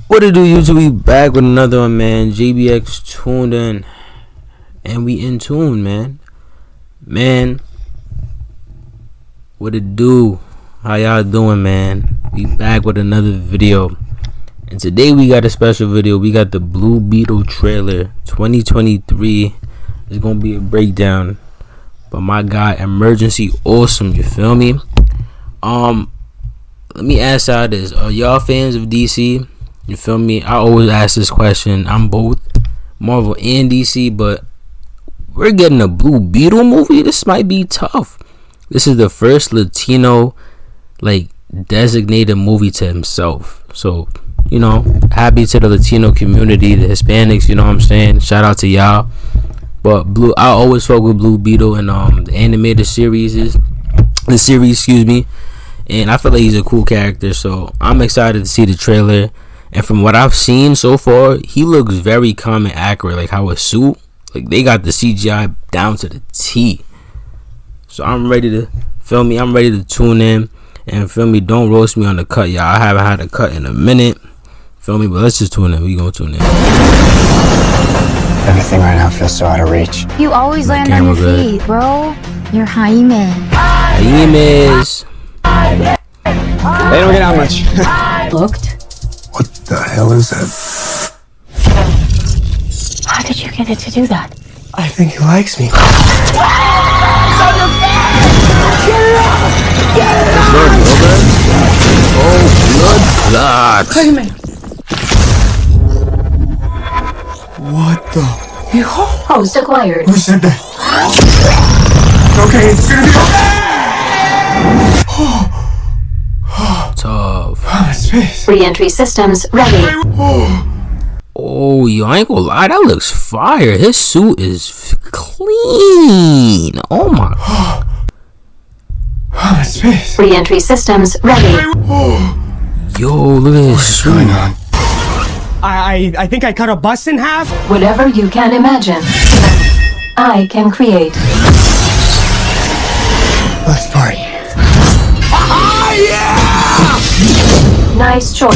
What it do, YouTube? We back with another one, man. JBX tuned in, and we in tune, man. What it do? How y'all doing, man? We back with another video, and today we got a special video. We got the Blue Beetle trailer 2023. It's gonna be a breakdown, but my guy Emergency Awesome. You feel me? Let me ask y'all this: are y'all fans of DC? You feel me? I always ask this question. I'm both Marvel and DC, but we're getting a Blue Beetle movie. This might be tough. This is the first Latino designated movie to himself. So, you know, happy to the Latino community, the Hispanics, you know what I'm saying? Shout out to y'all. But I always fuck with Blue Beetle and the animated series, and I feel like he's a cool character, so I'm excited to see the trailer. And from what I've seen so far, he looks very calm and accurate. Like how his suit, they got the CGI down to the T. So I'm ready to I'm ready to tune in and don't roast me on the cut, y'all. I haven't had a cut in a minute. Feel me? But let's just tune in. We gonna tune in. Everything right now feels so out of reach. You always land on your feet, bro. You're Jaime. Jaime's. They don't get out much. Looked. What the hell is that? How did you get it to do that? I think he likes me. Blood. What the? Host acquired. Who said that? Okay, it's gonna be okay. Tough. Space. Re-entry systems ready. Oh, yo, I ain't gonna lie, that looks fire. His suit is clean. Oh my. Space. Re-entry systems ready. Yo, look at his suit. Going on? I think I cut a bus in half. Whatever you can imagine, I can create. Let's party. Nice choice.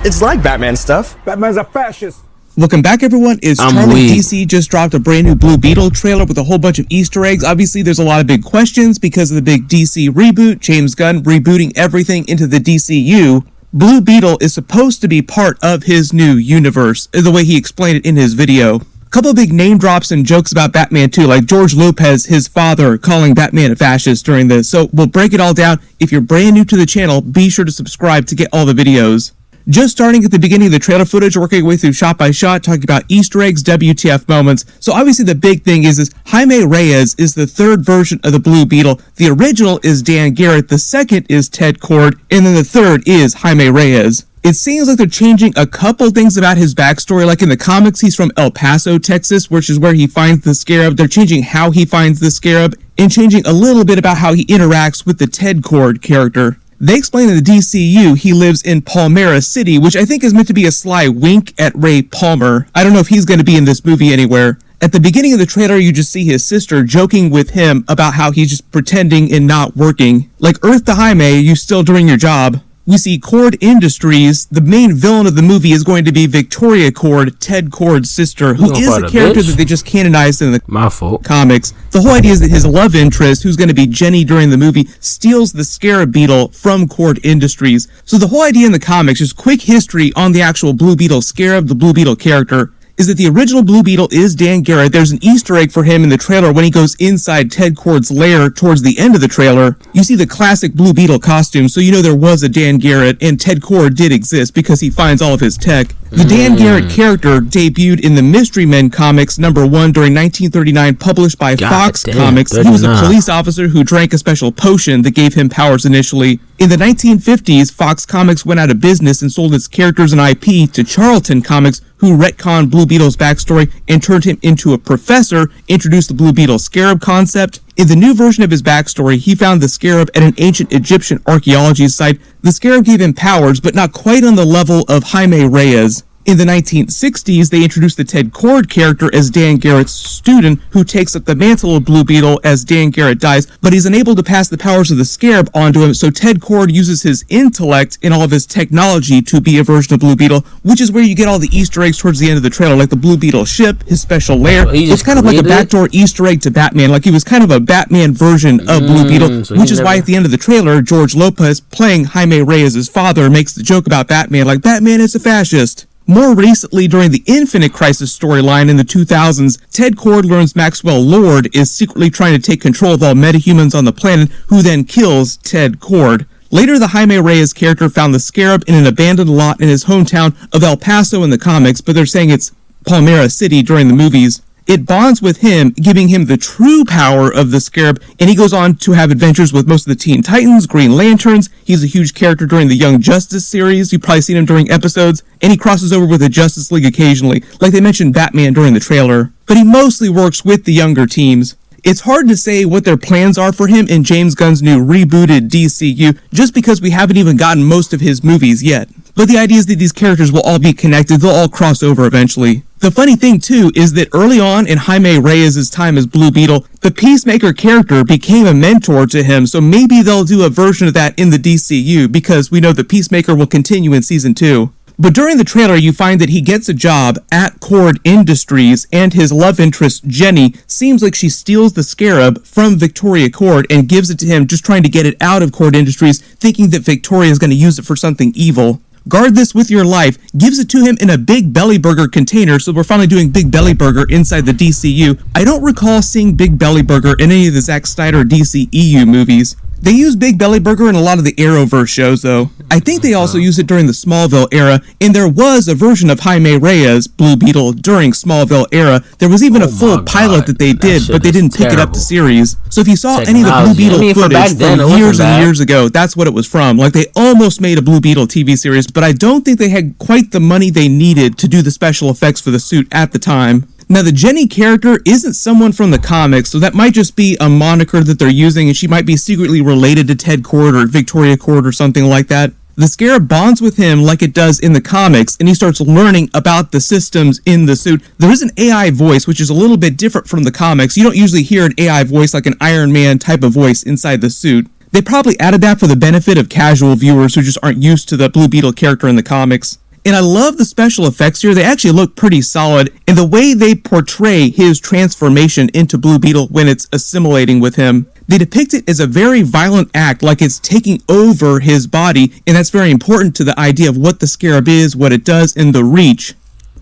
It's like Batman stuff. Batman's a fascist. Welcome back, everyone. It's I'm Charlie. weak. DC just dropped a brand new Blue Beetle trailer with a whole bunch of Easter eggs. Obviously, there's a lot of big questions because of the big DC reboot, James Gunn rebooting everything into the DCU. Blue Beetle is supposed to be part of his new universe, the way he explained it in his video. A couple of big name drops and jokes about Batman too, like George Lopez, his father, calling Batman a fascist during this. So we'll break it all down. If you're brand new to the channel, be sure to subscribe to get all the videos. Just starting at the beginning of the trailer footage, working our way through shot by shot, talking about Easter eggs, WTF moments. So obviously the big thing is Jaime Reyes is the third version of the Blue Beetle. The original is Dan Garrett, the second is Ted Kord, and then the third is Jaime Reyes. It seems like they're changing a couple things about his backstory. Like in the comics, he's from El Paso, Texas, which is where he finds the Scarab. They're changing how he finds the Scarab and changing a little bit about how he interacts with the Ted Kord character. They explain in the DCU he lives in Palmyra City, which I think is meant to be a sly wink at Ray Palmer. I don't know if he's going to be in this movie anywhere. At the beginning of the trailer, you just see his sister joking with him about how he's just pretending and not working. Like, Earth to Jaime, you still doing your job. We see Kord Industries. The main villain of the movie is going to be Victoria Kord, Ted Kord's sister, who is a character that they just canonized in the comics. The whole idea is that his love interest, who's going to be Jenny during the movie, steals the Scarab Beetle from Kord Industries. So the whole idea in the comics, just quick history on the actual Blue Beetle Scarab, the Blue Beetle character, is that the original Blue Beetle is Dan Garrett. There's an Easter egg for him in the trailer when he goes inside Ted Kord's lair towards the end of the trailer. You see the classic Blue Beetle costume, so you know there was a Dan Garrett, and Ted Kord did exist because he finds all of his tech. The Dan Garrett character debuted in the Mystery Men comics #1 during 1939, published by Fox Comics. He was a police officer who drank a special potion that gave him powers initially. In the 1950s, Fox Comics went out of business and sold its characters and IP to Charlton Comics, who retconned Blue Beetle's backstory and turned him into a professor, introduced the Blue Beetle Scarab concept. In the new version of his backstory, he found the Scarab at an ancient Egyptian archaeology site. The Scarab gave him powers, but not quite on the level of Jaime Reyes. In the 1960s, they introduced the Ted Kord character as Dan Garrett's student, who takes up the mantle of Blue Beetle as Dan Garrett dies, but he's unable to pass the powers of the Scarab onto him, so Ted Kord uses his intellect and all of his technology to be a version of Blue Beetle, which is where you get all the Easter eggs towards the end of the trailer, like the Blue Beetle ship, his special lair. It's kind of like a backdoor Easter egg to Batman, like he was kind of a Batman version of Blue Beetle, which is why at the end of the trailer, George Lopez, playing Jaime Reyes' father, makes the joke about Batman, like, Batman is a fascist. More recently, during the Infinite Crisis storyline in the 2000s, Ted Kord learns Maxwell Lord is secretly trying to take control of all metahumans on the planet, who then kills Ted Kord. Later, the Jaime Reyes character found the Scarab in an abandoned lot in his hometown of El Paso in the comics, but they're saying it's Palmyra City during the movies. It bonds with him, giving him the true power of the Scarab, and he goes on to have adventures with most of the Teen Titans, Green Lanterns. He's a huge character during the Young Justice series. You've probably seen him during episodes, and he crosses over with the Justice League occasionally, like they mentioned Batman during the trailer. But he mostly works with the younger teams. It's hard to say what their plans are for him in James Gunn's new rebooted DCU, just because we haven't even gotten most of his movies yet. But the idea is that these characters will all be connected, they'll all cross over eventually. The funny thing, too, is that early on in Jaime Reyes' time as Blue Beetle, the Peacemaker character became a mentor to him, so maybe they'll do a version of that in the DCU, because we know the Peacemaker will continue in Season 2. But during the trailer, you find that he gets a job at Kord Industries, and his love interest, Jenny, seems like she steals the Scarab from Victoria Kord and gives it to him, just trying to get it out of Kord Industries, thinking that Victoria is going to use it for something evil. Guard this with your life, gives it to him in a Big Belly Burger container, so we're finally doing Big Belly Burger inside the DCU. I don't recall seeing Big Belly Burger in any of the Zack Snyder DCEU movies. They use Big Belly Burger in a lot of the Arrowverse shows, though. I think they also used it during the Smallville era, and there was a version of Jaime Reyes, Blue Beetle, during Smallville era. There was even a full pilot that they did, but they didn't pick it up to series. So if you saw any of the Blue Beetle footage from years and years ago, that's what it was from. Like, they almost made a Blue Beetle TV series, but I don't think they had quite the money they needed to do the special effects for the suit at the time. Now, the Jenny character isn't someone from the comics, so that might just be a moniker that they're using, and she might be secretly related to Ted Kord or Victoria Kord or something like that. The Scarab bonds with him like it does in the comics, and he starts learning about the systems in the suit. There is an AI voice, which is a little bit different from the comics. You don't usually hear an AI voice like an Iron Man type of voice inside the suit. They probably added that for the benefit of casual viewers who just aren't used to the Blue Beetle character in the comics. And I love the special effects here. They actually look pretty solid, and the way they portray his transformation into Blue Beetle when it's assimilating with him. They depict it as a very violent act, like it's taking over his body, and that's very important to the idea of what the Scarab is, what it does, and the reach.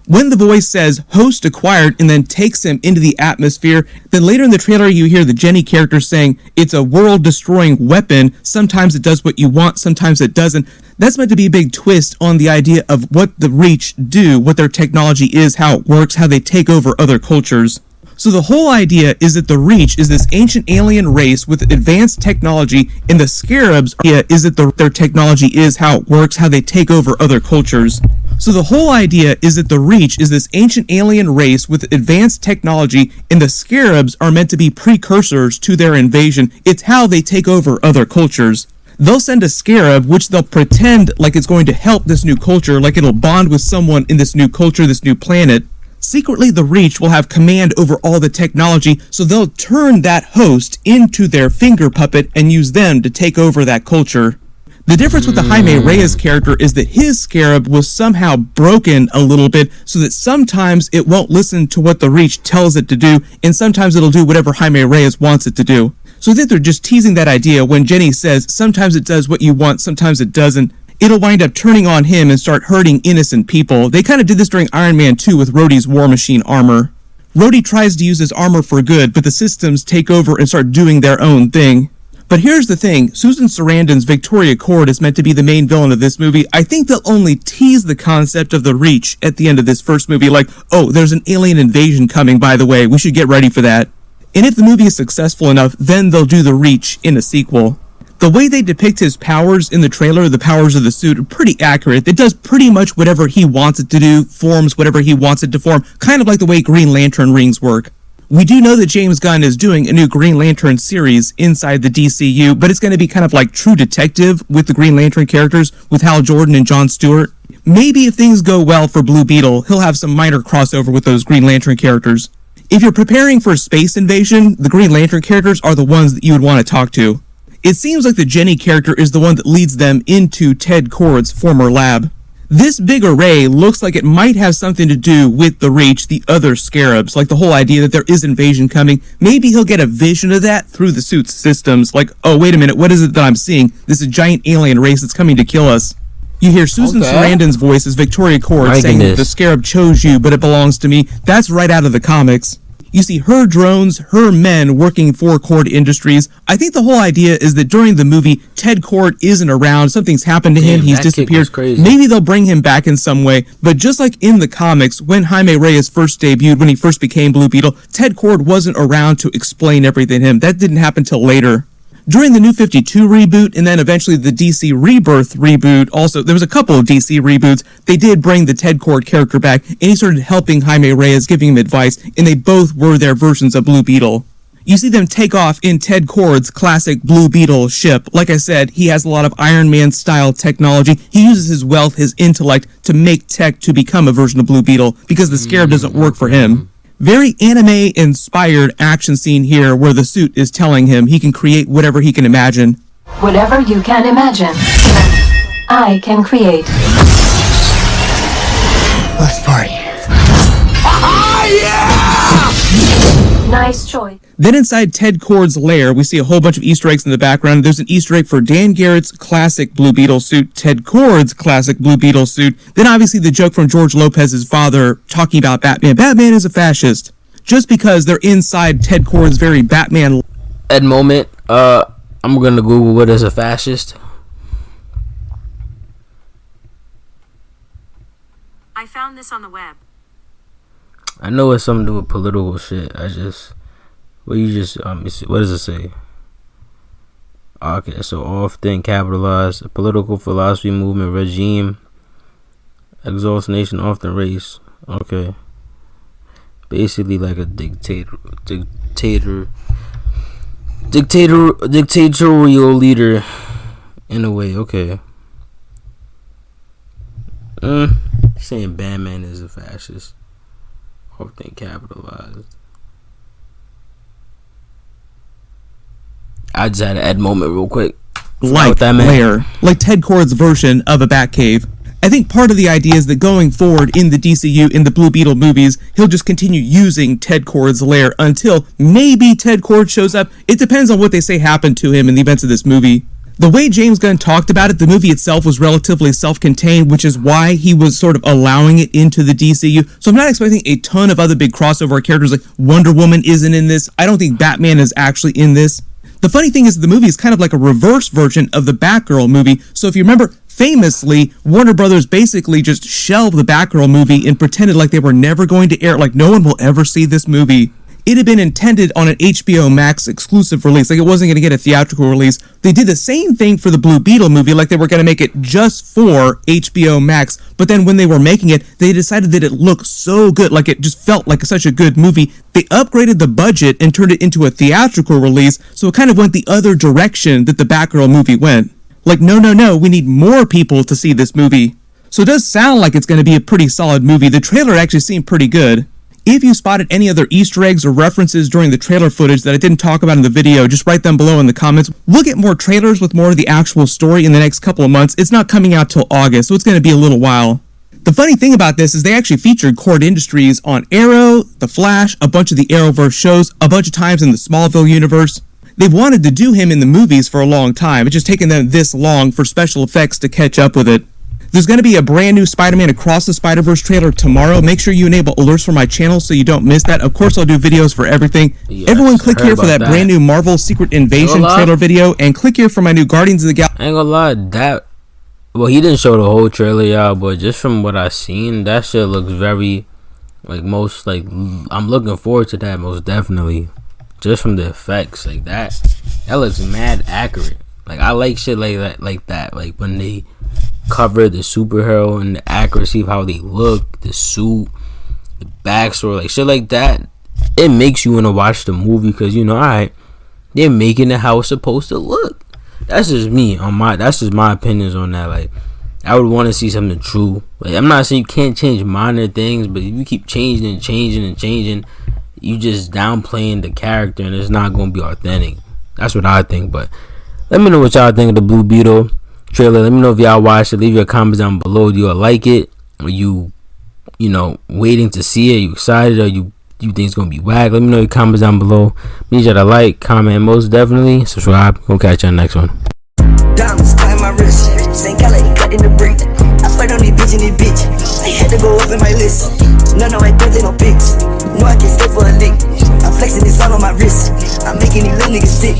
When the voice says host acquired and then takes him into the atmosphere, then later in the trailer you hear the Jenny character saying it's a world-destroying weapon. Sometimes it does what you want, sometimes it doesn't. That's meant to be a big twist on the idea of what the Reach do, what their technology is, how it works, how they take over other cultures. So the whole idea is that the Reach is this ancient alien race with advanced technology, and the Scarab's idea is that their technology is how it works, how they take over other cultures. So the whole idea is that the Reach is this ancient alien race with advanced technology, and the Scarabs are meant to be precursors to their invasion. It's how they take over other cultures. They'll send a Scarab, which they'll pretend like it's going to help this new culture, like it'll bond with someone in this new culture, this new planet. Secretly, the Reach will have command over all the technology, so they'll turn that host into their finger puppet and use them to take over that culture. The difference with the Jaime Reyes character is that his Scarab was somehow broken a little bit, so that sometimes it won't listen to what the Reach tells it to do, and sometimes it'll do whatever Jaime Reyes wants it to do. So I think they're just teasing that idea when Jenny says, sometimes it does what you want, sometimes it doesn't. It'll wind up turning on him and start hurting innocent people. They kind of did this during Iron Man 2 with Rhodey's War Machine armor. Rhodey tries to use his armor for good, but the systems take over and start doing their own thing. But here's the thing, Susan Sarandon's Victoria Kord is meant to be the main villain of this movie. I think they'll only tease the concept of the Reach at the end of this first movie, like, oh, there's an alien invasion coming, by the way, we should get ready for that. And if the movie is successful enough, then they'll do the Reach in a sequel. The way they depict his powers in the trailer, the powers of the suit, are pretty accurate. It does pretty much whatever he wants it to do, forms whatever he wants it to form, kind of like the way Green Lantern rings work. We do know that James Gunn is doing a new Green Lantern series inside the DCU, but it's going to be kind of like True Detective with the Green Lantern characters with Hal Jordan and Jon Stewart. Maybe if things go well for Blue Beetle, he'll have some minor crossover with those Green Lantern characters. If you're preparing for a space invasion, the Green Lantern characters are the ones that you would want to talk to. It seems like the Jenny character is the one that leads them into Ted Kord's former lab. This big array looks like it might have something to do with the Reach, the other scarabs, like the whole idea that there is invasion coming. Maybe he'll get a vision of that through the suit's systems, like, oh, wait a minute, what is it that I'm seeing? This is a giant alien race that's coming to kill us. You hear Susan Sarandon's voice as Victoria Kord saying that the scarab chose you, but it belongs to me. That's right out of the comics. You see her drones, her men working for Kord Industries. I think the whole idea is that during the movie, Ted Kord isn't around. Something's happened to him. He's disappeared. Maybe they'll bring him back in some way. But just like in the comics, when Jaime Reyes first debuted, when he first became Blue Beetle, Ted Kord wasn't around to explain everything to him. That didn't happen till later. During the New 52 reboot, and then eventually the DC Rebirth reboot, also, there was a couple of DC reboots, they did bring the Ted Kord character back, and he started helping Jaime Reyes, giving him advice, and they both were their versions of Blue Beetle. You see them take off in Ted Kord's classic Blue Beetle ship. Like I said, he has a lot of Iron Man-style technology. He uses his wealth, his intellect, to make tech to become a version of Blue Beetle, because the scarab doesn't work for him. Very anime-inspired action scene here where the suit is telling him he can create whatever he can imagine. Whatever you can imagine, I can create. Let's party. Nice choice. Then inside Ted Kord's lair, we see a whole bunch of Easter eggs in the background. There's an Easter egg for Dan Garrett's classic Blue Beetle suit, Ted Kord's classic Blue Beetle suit. Then obviously the joke from George Lopez's father talking about Batman. Batman is a fascist. Just because they're inside Ted Kord's very Batman. At moment, I'm gonna Google what is a fascist. I found this on the web. I know it's something to do with political shit. What does it say? Okay, so often capitalized, a political philosophy, movement, regime, exalts nation, often race. Okay, basically like a dictatorial leader in a way. Okay. Saying Batman is a fascist. Often capitalized. I just had to add a moment real quick. Like that layer, like Ted Kord's version of a Batcave. I think part of the idea is that going forward in the DCU, in the Blue Beetle movies, he'll just continue using Ted Kord's lair until maybe Ted Kord shows up. It depends on what they say happened to him in the events of this movie. The way James Gunn talked about it, the movie itself was relatively self-contained, which is why he was sort of allowing it into the DCU. So I'm not expecting a ton of other big crossover characters, like Wonder Woman isn't in this. I don't think Batman is actually in this. The funny thing is the movie is kind of like a reverse version of the Batgirl movie. So if you remember, famously, Warner Brothers basically just shelved the Batgirl movie and pretended like they were never going to air it, like no one will ever see this movie. It had been intended on an HBO Max exclusive release, like it wasn't going to get a theatrical release. They did the same thing for the Blue Beetle movie, like they were going to make it just for HBO Max, but then when they were making it, they decided that it looked so good, like it just felt like such a good movie. They upgraded the budget and turned it into a theatrical release, so it kind of went the other direction that the Batgirl movie went. Like, no, we need more people to see this movie. So it does sound like it's going to be a pretty solid movie. The trailer actually seemed pretty good. If you spotted any other Easter eggs or references during the trailer footage that I didn't talk about in the video, just write them below in the comments. We'll get more trailers with more of the actual story in the next couple of months. It's not coming out till August, so it's going to be a little while. The funny thing about this is they actually featured Kord Industries on Arrow, The Flash, a bunch of the Arrowverse shows, a bunch of times in the Smallville universe. They've wanted to do him in the movies for a long time. It's just taken them this long for special effects to catch up with it. There's going to be a brand new Spider-Man Across the Spider-Verse trailer tomorrow. Make sure you enable alerts for my channel so you don't miss that. Of course, I'll do videos for everything. Yes, everyone click here for that brand new Marvel Secret Invasion trailer video, and click here for my new Guardians of the Galaxy. I ain't gonna lie, well, he didn't show the whole trailer, y'all, but just from what I seen, that shit looks very, I'm looking forward to that most definitely. Just from the effects, like that looks mad accurate. Like, I like shit like that, like when they cover the superhero and the accuracy of how they look, the suit, the backstory, like shit like that. it makes you want to watch the movie because you know, all right, they're making it how it's supposed to look. That's just me that's just my opinions on that. Like, I would want to see something true. Like, I'm not saying you can't change minor things, but if you keep changing and changing and changing, you just downplaying the character and it's not going to be authentic. That's what I think. But let me know what y'all think of the Blue Beetle trailer. Let me know if y'all watched it. Leave your comments down below. Do you like it? Are you waiting to see it? Are you excited? Or you think it's going to be whack? Let me know your comments down below. Need y'all to like, comment, most definitely subscribe. We'll catch y'all next one. Diamonds tie my wrist, same color he cut in the brick. I fight on these bitch in this bitch. I had to go up in my list. No, I don't take no pics. No, I can't stay for a lick. I'm flexing this all on my wrist. I'm making these little niggas sick.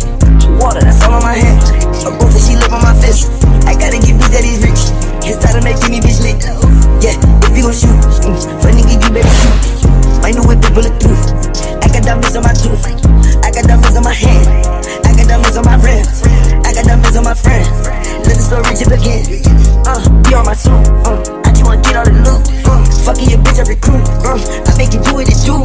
Water, that's all on my hand. A both she live on my fist. I gotta get bitch that is rich. It's time to make me bitch lit. Yeah, if you gon' shoot, for nigga you better shoot. My new whip is bulletproof. I got diamonds on my tooth. I got diamonds on my hand. I got diamonds on my rims. I got diamonds on my friend. Let the story chip again. Be on my suit. I just wanna get all the loot. Fucking your bitch, I recruit. I make you do what it do.